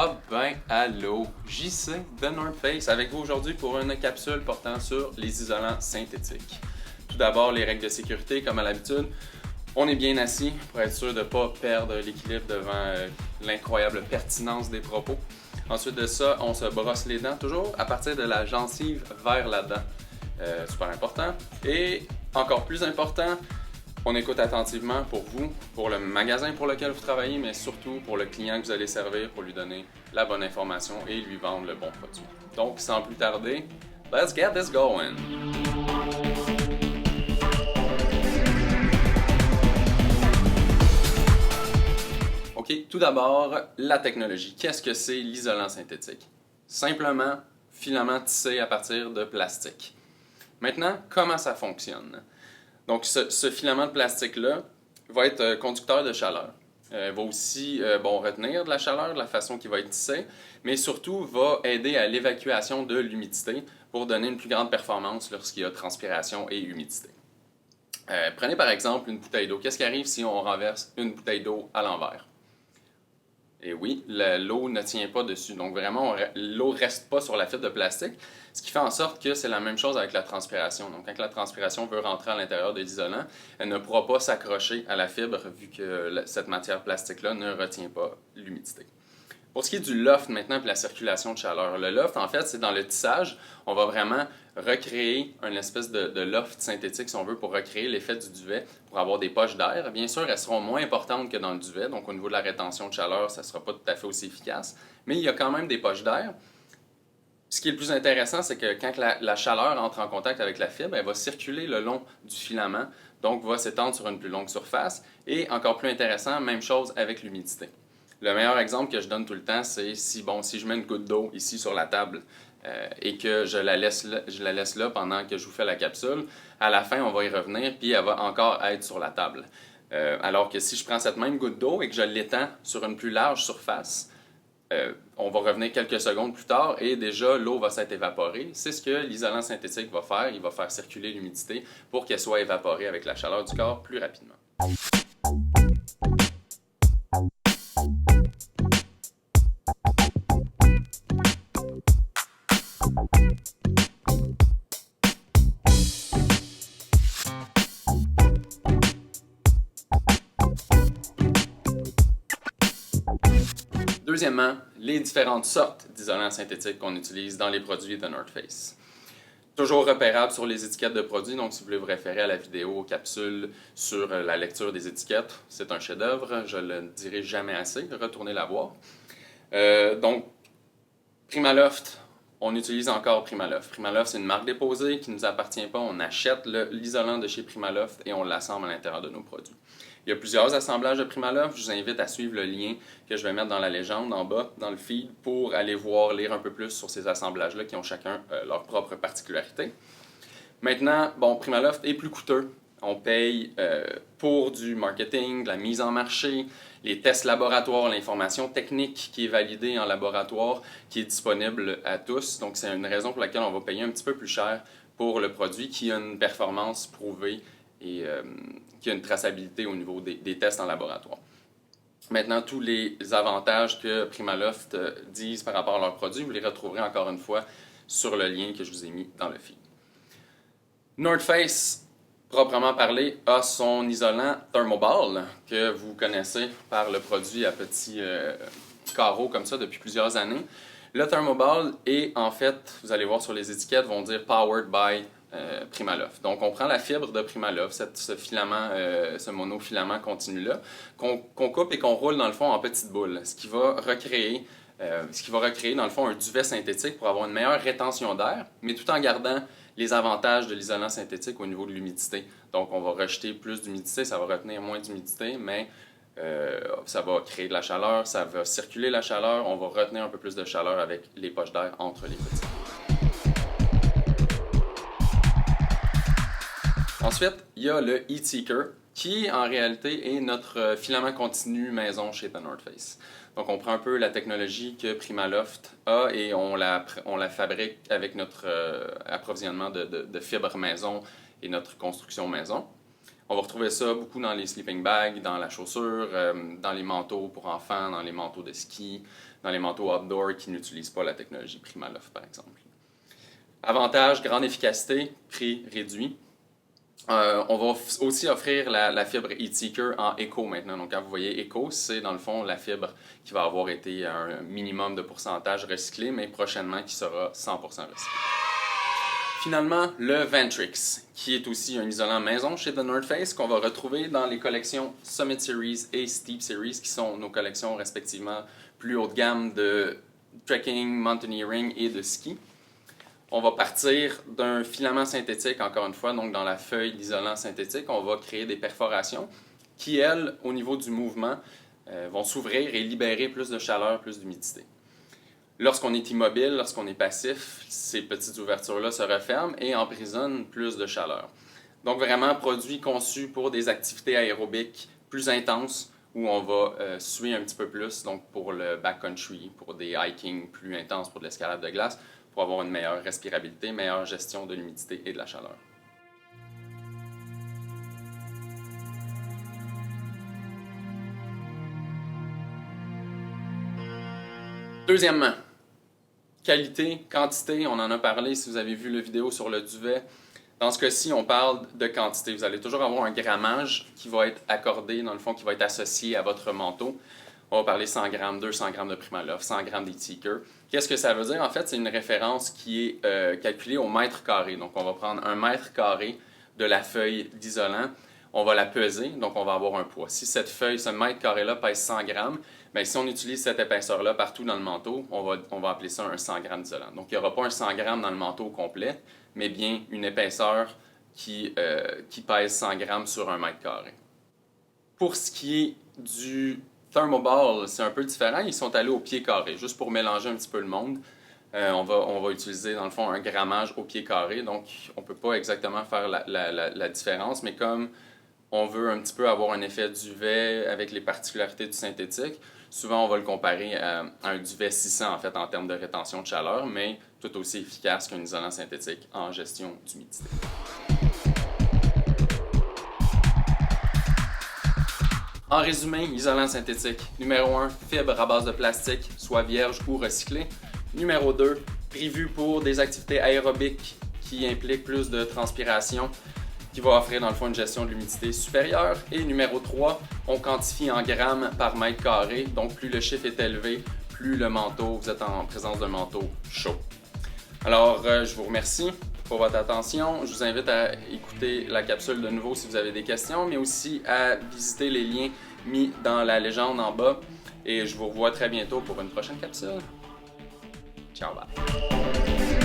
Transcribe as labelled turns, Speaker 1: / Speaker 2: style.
Speaker 1: Ah ben allô, JC de North Face avec vous aujourd'hui pour une capsule portant sur les isolants synthétiques. Tout d'abord, les règles de sécurité, comme à l'habitude. On est bien assis pour être sûr de ne pas perdre l'équilibre devant l'incroyable pertinence des propos. Ensuite de ça, on se brosse les dents, toujours à partir de la gencive vers la dent. Super important. Et encore plus important, on écoute attentivement pour vous, pour le magasin pour lequel vous travaillez, mais surtout pour le client que vous allez servir pour lui donner la bonne information et lui vendre le bon produit. Donc, sans plus tarder, let's get this going! OK, tout d'abord, la technologie. Qu'est-ce que c'est l'isolant synthétique? Simplement, filament tissé à partir de plastique. Maintenant, comment ça fonctionne? Donc, ce filament de plastique-là va être conducteur de chaleur. Il va aussi retenir de la chaleur de la façon qu'il va être tissé, mais surtout va aider à l'évacuation de l'humidité pour donner une plus grande performance lorsqu'il y a transpiration et humidité. Prenez par exemple une bouteille d'eau. Qu'est-ce qui arrive si on renverse une bouteille d'eau à l'envers? Et oui, l'eau ne tient pas dessus. Donc vraiment, l'eau ne reste pas sur la fibre de plastique, ce qui fait en sorte que c'est la même chose avec la transpiration. Donc quand la transpiration veut rentrer à l'intérieur de l'isolant, elle ne pourra pas s'accrocher à la fibre vu que cette matière plastique-là ne retient pas l'humidité. Pour ce qui est du loft maintenant et de la circulation de chaleur, le loft, en fait, c'est dans le tissage. On va vraiment recréer une espèce de loft synthétique, si on veut, pour recréer l'effet du duvet, pour avoir des poches d'air. Bien sûr, elles seront moins importantes que dans le duvet, donc au niveau de la rétention de chaleur, ça ne sera pas tout à fait aussi efficace, mais il y a quand même des poches d'air. Ce qui est le plus intéressant, c'est que quand la chaleur entre en contact avec la fibre, elle va circuler le long du filament, donc va s'étendre sur une plus longue surface. Et encore plus intéressant, même chose avec l'humidité. Le meilleur exemple que je donne tout le temps, c'est si je mets une goutte d'eau ici sur la table et que je la laisse là pendant que je vous fais la capsule, à la fin, on va y revenir, puis elle va encore être sur la table. Alors que si je prends cette même goutte d'eau et que je l'étends sur une plus large surface, on va revenir quelques secondes plus tard et déjà l'eau va s'être évaporée. C'est ce que l'isolant synthétique va faire. Il va faire circuler l'humidité pour qu'elle soit évaporée avec la chaleur du corps plus rapidement. Deuxièmement, les différentes sortes d'isolants synthétiques qu'on utilise dans les produits de North Face. Toujours repérable sur les étiquettes de produits, donc si vous voulez vous référer à la vidéo capsule sur la lecture des étiquettes, c'est un chef-d'œuvre, je ne le dirai jamais assez, retournez la voir. Donc, Primaloft, on utilise encore Primaloft. Primaloft, c'est une marque déposée qui ne nous appartient pas, on achète l'isolant de chez Primaloft et on l'assemble à l'intérieur de nos produits. Il y a plusieurs assemblages de Primaloft. Je vous invite à suivre le lien que je vais mettre dans la légende, en bas, dans le feed, pour aller lire un peu plus sur ces assemblages-là qui ont chacun leur propre particularité. Maintenant, Primaloft est plus coûteux. On paye pour du marketing, de la mise en marché, les tests laboratoires, l'information technique qui est validée en laboratoire, qui est disponible à tous. Donc, c'est une raison pour laquelle on va payer un petit peu plus cher pour le produit qui a une performance prouvée et qui a une traçabilité au niveau des tests en laboratoire. Maintenant, tous les avantages que Primaloft disent par rapport à leurs produits, vous les retrouverez encore une fois sur le lien que je vous ai mis dans le feed. North Face, proprement parlé, a son isolant Thermoball que vous connaissez par le produit à petits carreaux comme ça depuis plusieurs années. Le Thermoball est en fait, vous allez voir sur les étiquettes, vont dire Powered by Primaloft. Donc, on prend la fibre de Primaloft, ce filament, ce monofilament continu-là, qu'on coupe et qu'on roule dans le fond en petites boules, ce qui va recréer dans le fond un duvet synthétique pour avoir une meilleure rétention d'air, mais tout en gardant les avantages de l'isolant synthétique au niveau de l'humidité. Donc, on va rejeter plus d'humidité, ça va retenir moins d'humidité, mais ça va créer de la chaleur, ça va circuler la chaleur, on va retenir un peu plus de chaleur avec les poches d'air entre les petits. Ensuite, il y a le Heat Seeker, qui en réalité est notre filament continu maison chez The North Face. Donc on prend un peu la technologie que Primaloft a et on la fabrique avec notre approvisionnement de fibres maison et notre construction maison. On va retrouver ça beaucoup dans les sleeping bags, dans la chaussure, dans les manteaux pour enfants, dans les manteaux de ski, dans les manteaux outdoor qui n'utilisent pas la technologie Primaloft, par exemple. Avantage, grande efficacité, prix réduit. On va aussi offrir la fibre HeatSeeker en éco maintenant. Donc, quand vous voyez éco, c'est dans le fond la fibre qui va avoir été à un minimum de pourcentage recyclé, mais prochainement qui sera 100% recyclé. Finalement, le Ventrix, qui est aussi un isolant maison chez The North Face, qu'on va retrouver dans les collections Summit Series et Steep Series, qui sont nos collections respectivement plus haut de gamme de trekking, mountaineering et de ski. On va partir d'un filament synthétique, encore une fois, donc dans la feuille d'isolant synthétique, on va créer des perforations qui, elles, au niveau du mouvement, vont s'ouvrir et libérer plus de chaleur, plus d'humidité. Lorsqu'on est immobile, lorsqu'on est passif, ces petites ouvertures-là se referment et emprisonnent plus de chaleur. Donc vraiment, produit conçu pour des activités aérobiques plus intenses où on va suer un petit peu plus, donc pour le backcountry, pour des hiking plus intenses, pour de l'escalade de glace, pour avoir une meilleure respirabilité, meilleure gestion de l'humidité et de la chaleur. Deuxièmement, qualité, quantité, on en a parlé si vous avez vu la vidéo sur le duvet. Dans ce cas-ci, on parle de quantité. Vous allez toujours avoir un grammage qui va être accordé, dans le fond, qui va être associé à votre manteau. On va parler 100 grammes, 200 grammes de Primaloft, 100 grammes d'HeatSeeker. Qu'est-ce que ça veut dire? En fait, c'est une référence qui est calculée au mètre carré. Donc, on va prendre un mètre carré de la feuille d'isolant. On va la peser, donc on va avoir un poids. Si cette feuille, ce mètre carré-là pèse 100 grammes, bien, si on utilise cette épaisseur-là partout dans le manteau, on va appeler ça un 100 grammes d'isolant. Donc, il n'y aura pas un 100 grammes dans le manteau complet, mais bien une épaisseur qui pèse 100 grammes sur un mètre carré. Pour ce qui est du Thermoball, c'est un peu différent. Ils sont allés au pied carré, juste pour mélanger un petit peu le monde. On va utiliser, dans le fond, un grammage au pied carré. Donc, on ne peut pas exactement faire la différence, mais comme on veut un petit peu avoir un effet duvet avec les particularités du synthétique, souvent on va le comparer à un duvet 600 en fait en termes de rétention de chaleur, mais tout aussi efficace qu'un isolant synthétique en gestion d'humidité. En résumé, isolant synthétique. Numéro 1, fibre à base de plastique, soit vierge ou recyclée. Numéro 2, prévu pour des activités aérobiques qui impliquent plus de transpiration, qui va offrir dans le fond une gestion de l'humidité supérieure. Et numéro 3, on quantifie en grammes par mètre carré, donc plus le chiffre est élevé, plus le manteau, vous êtes en présence d'un manteau chaud. Alors, je vous remercie pour votre attention. Je vous invite à écouter la capsule de nouveau si vous avez des questions, mais aussi à visiter les liens mis dans la légende en bas. Et je vous revois très bientôt pour une prochaine capsule. Ciao, bye!